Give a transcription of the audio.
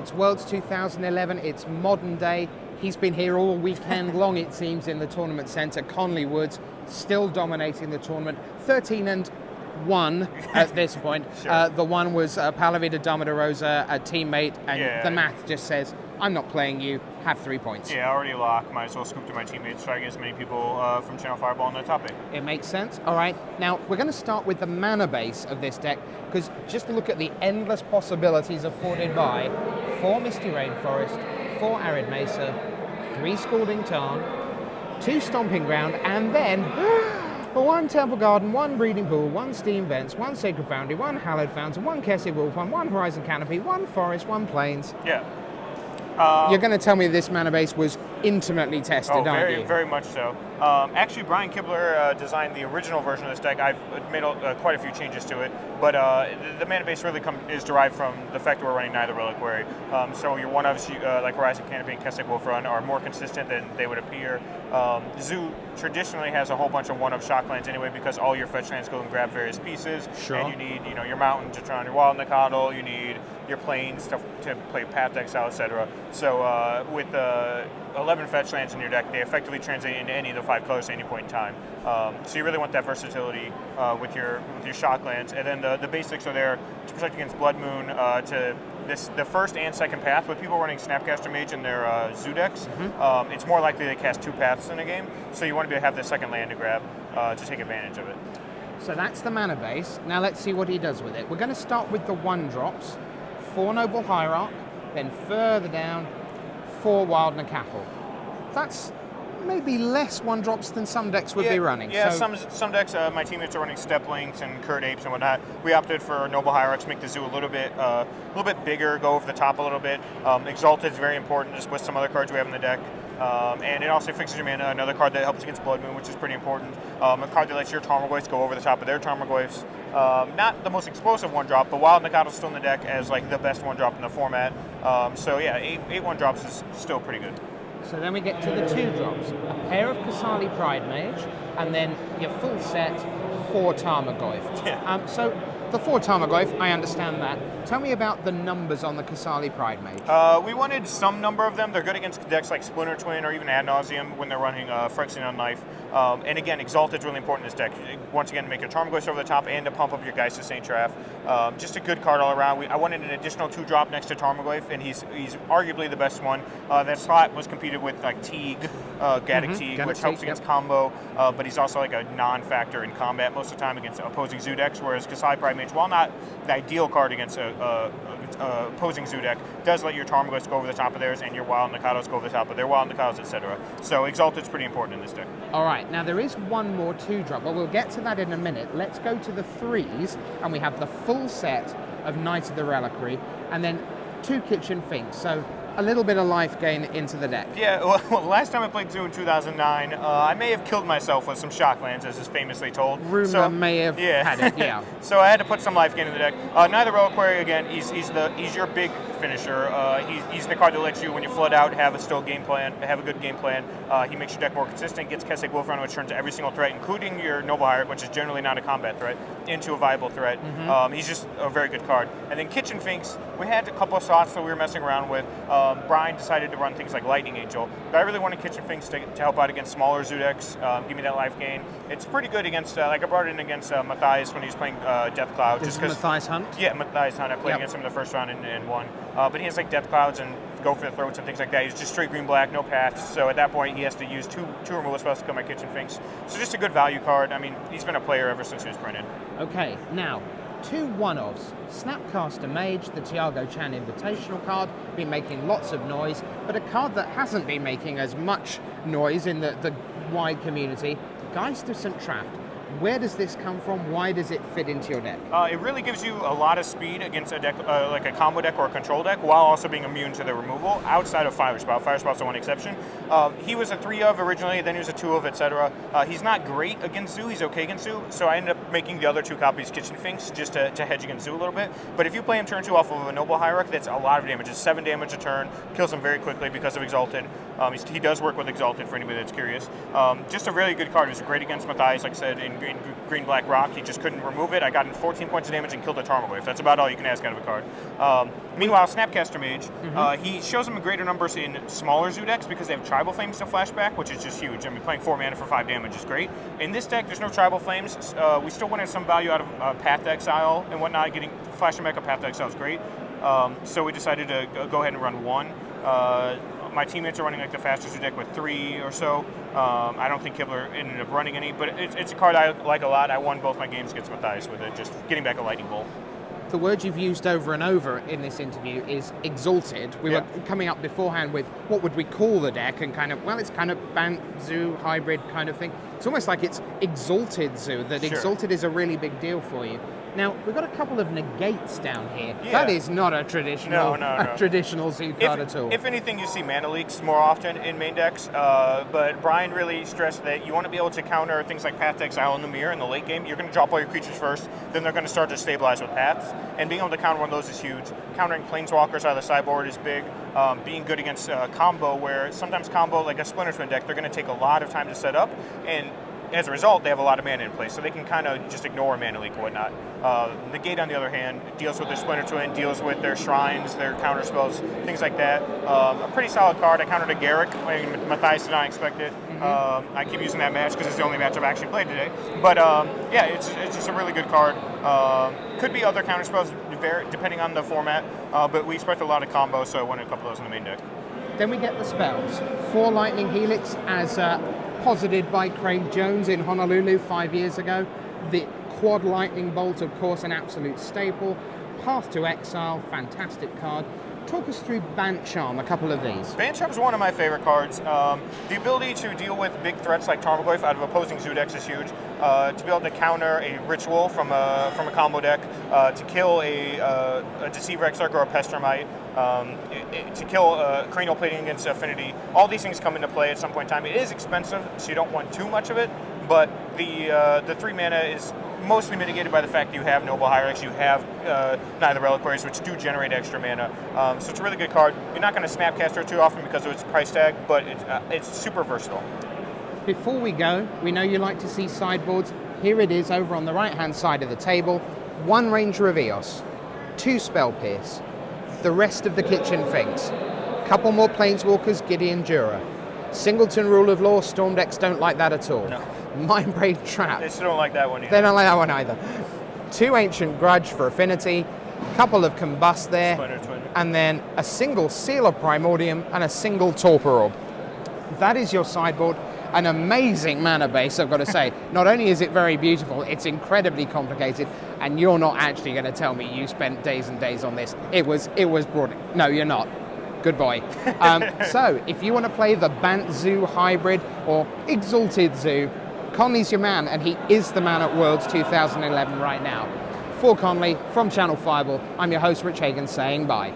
It's Worlds 2011, it's modern day. He's been here all weekend long, it seems, in the tournament centre. Conley Woods still dominating the tournament. 13-1 at this point. Sure. The one was Palavida Damarosa, a teammate, and the math just says, I'm not playing you, have 3 points. Yeah, already locked. Might as well scoop to my teammates, try to get as many people from Channel Fireball on the topic. It makes sense. All right, now we're going to start with the mana base of this deck, because just look at the endless possibilities afforded by 4 Misty Rainforest, 4 Arid Mesa, 3 Scalding Tarn, 2 Stomping Ground, and then 1 Temple Garden, 1 Breeding Pool, 1 Steam Vents, 1 Sacred Foundry, 1 Hallowed Fountain, 1 Kessig Wolf Run, 1 Horizon Canopy, 1 Forest, 1 Plains. Yeah. You're going to tell me this mana base was intimately tested, aren't you? Very much so. Actually, Brian Kibler designed the original version of this deck. I've made quite a few changes to it, but the mana base really is derived from the fact that we're running neither Reliquary. So your one-ofs, like Horizon Canopy and Kessig Wolf Run, are more consistent than they would appear. Zoo traditionally has a whole bunch of one-of shock lands anyway, because all your fetch lands go and grab various pieces. Sure. And you need, your mountain to turn on your Wild Nacatl, you need your plains to play Path Exile, etc. So with 11 fetch lands in your deck, they effectively translate into any of the 5 colors at any point in time. So you really want that versatility with your shock lands. And then the basics are there to protect against Blood Moon, the first and second path. With people running Snapcaster Mage in their Zoo decks, it's more likely they cast 2 paths in a game, so you want to be able to have the second land to grab to take advantage of it. So that's the mana base. Now let's see what he does with it. We're going to start with the 1-drops, 4 Noble Hierarch, then further down, 4 Wild Nacatl. That's maybe less 1-drops than some decks would be running. Yeah, so some decks, my teammates are running Step Links and Curd Apes and whatnot. We opted for Noble Hierarchs, make the zoo a little bit bigger, go over the top a little bit. Exalted is very important, just with some other cards we have in the deck. And it also fixes your mana, another card that helps against Blood Moon, which is pretty important. A card that lets your Tarmogoyfs go over the top of their Tarmogoyfs. Not the most explosive 1-drop, but Wild Nacatl is still in the deck as like the best 1-drop in the format. So yeah, 8 1-drops is still pretty good. So then we get to the 2-drops, a pair of Qasali Pridemage, and then your full set, 4 Tarmogoyf. Yeah. So the 4 Tarmogoyf, I understand that. Tell me about the numbers on the Qasali Pridemage. We wanted some number of them. They're good against decks like Splinter Twin or even Ad Nauseam when they're running Phyrexian Knife. And again, Exalted's really important in this deck. Once again, to make your Tarmogoyfs over the top and to pump up your Geist of St. Traft. Just a good card all around. I wanted an additional 2-drop next to Tarmogoyf, and he's arguably the best one. That slot was competed with like Teague, Gaddock Teague, which helps against combo, but he's also like a non-factor in combat most of the time against opposing Zoo decks, whereas Qasali Pridemage, while not the ideal card against opposing Zoo deck, does let your Tarmogoyfs go over the top of theirs and your Wild Nacatls go over the top of their Wild Nacatls, etc. So Exalted's pretty important in this deck. All right, now there is one more 2-drop, but we'll get to that in a minute. Let's go to the 3s, and we have the full set of Knight of the Reliquary, and then 2 Kitchen Finks. So a little bit of life gain into the deck. Yeah, well, last time I played Zoo in 2009, I may have killed myself with some shocklands, as is famously told. Rumor may have had it, yeah. So I had to put some life gain in the deck. Neither Reliquary, again, he's your big finisher. He's the card that lets you, when you flood out, have a good game plan. He makes your deck more consistent, gets Kessig Wolf Run, which turns every single threat, including your Noble Hierarch, which is generally not a combat threat, into a viable threat. He's just a very good card. And then Kitchen Finks, we had a couple of slots that we were messing around with. Brian decided to run things like Lightning Angel, but I really wanted Kitchen Finks to help out against smaller Zoo decks, give me that life gain. It's pretty good against, like I brought it in against Matthias when he was playing Death Cloud. This is Matthias Hunt? Yeah, Matthias Hunt. I played against him in the first round and won. But he has like Death Clouds and go for the throats and things like that. He's just straight green-black, no paths, so at that point he has to use two removal spells to kill my Kitchen Finks. So just a good value card. I mean, he's been a player ever since he was printed. Okay, now, 2 1-offs. Snapcaster Mage, the Tiago Chan Invitational card, been making lots of noise, but a card that hasn't been making as much noise in the wide community, Geist of St. Traft. Where does this come from? Why does it fit into your deck? It really gives you a lot of speed against a deck, like a combo deck or a control deck, while also being immune to the removal, outside of Fire Spout. Fire Spout's the one exception. He was a 3-of originally, then he was a 2-of, etc. He's not great against Zoo, he's okay against Zoo, so I ended up making the other 2 copies Kitchen Finks just to hedge against Zoo a little bit. But if you play him turn 2 off of a Noble Hierarch, that's a lot of damage. It's 7 damage a turn, kills him very quickly because of Exalted. He does work with Exalted for anybody that's curious. Just a really good card. He's great against Matthias, like I said, in green black rock. He just couldn't remove it. I got in 14 points of damage and killed a Tarmogoyf. That's about all you can ask out of a card. Meanwhile, Snapcaster Mage, he shows them greater numbers in smaller zoo decks because they have Tribal Flames to flashback, which is just huge. I mean, playing 4 mana for 5 damage is great. In this deck, there's no Tribal Flames. We still wanted some value out of Path to Exile and whatnot. Flashing back a Path to Exile is great. So we decided to go ahead and run 1. My teammates are running like the fastest deck with 3 or so. I don't think Kibler ended up running any, but it's a card I like a lot. I won both my games against Matthias with it, just getting back a Lightning Bolt. The word you've used over and over in this interview is exalted. We were coming up beforehand with what would we call the deck, and kind of, well, it's kind of Bant Zoo hybrid kind of thing. It's almost like it's exalted Zoo, that exalted is a really big deal for you. Now, we've got a couple of negates down here. Yeah. That is not a traditional traditional zoo card at all. If anything, you see mana leaks more often in main decks, but Brian really stressed that you want to be able to counter things like Path to Exile in the mirror in the late game. You're going to drop all your creatures first, then they're going to start to stabilize with paths, and being able to counter one of those is huge. Countering Planeswalkers out of the sideboard is big. Being good against combo, where sometimes combo, like a Splinter Twin deck, they're going to take a lot of time to set up, and as a result, they have a lot of mana in place, so they can kind of just ignore mana leak and whatnot. Negate, on the other hand, deals with their Splinter Twin, deals with their shrines, their counter spells, things like that. A pretty solid card. I countered a Garruk when Matthias did not expect it. I keep using that match because it's the only match I've actually played today. But yeah, it's just a really good card. Could be other counter spells depending on the format, but we expect a lot of combos, so I wanted a couple of those in the main deck. Then we get the spells. 4 Lightning Helix as posited by Craig Jones in Honolulu 5 years ago. The Quad Lightning Bolt, of course, an absolute staple. Path to Exile, fantastic card. Talk us through Bant Charm, a couple of these. Bant Charm is one of my favorite cards. The ability to deal with big threats like Tarmogoyf out of opposing zoo decks is huge. To be able to counter a Ritual from a combo deck, to kill a Deceiver Exarch or a Pestermite, to kill Cranial Plating against Affinity. All these things come into play at some point in time. It is expensive, so you don't want too much of it, but the 3 mana is mostly mitigated by the fact that you have Noble Hierarchs, you have neither Reliquaries, which do generate extra mana. So it's a really good card. You're not going to Snapcaster too often because of its price tag, but it's super versatile. Before we go, we know you like to see sideboards. Here it is over on the right-hand side of the table. 1 Ranger of Eos, 2 Spell Pierce, the rest of the Kitchen Finks, couple more Planeswalkers, Gideon Jura. Singleton Rule of Law, Storm decks don't like that at all. No. Mindbreak Trap. They still don't like that one either. They don't like that one either. 2 Ancient Grudge for Affinity, couple of Combust there, and then a single Seal of Primordium and a single Torpor Orb. That is your sideboard. An amazing mana base, I've got to say. Not only is it very beautiful, it's incredibly complicated, and you're not actually going to tell me you spent days and days on this. It was broad. No, you're not. Good boy. So, if you want to play the Bant Zoo hybrid or Exalted Zoo, Conley's your man, and he is the man at Worlds 2011 right now. For Conley, from Channel Fireball, I'm your host, Rich Hagan, saying bye.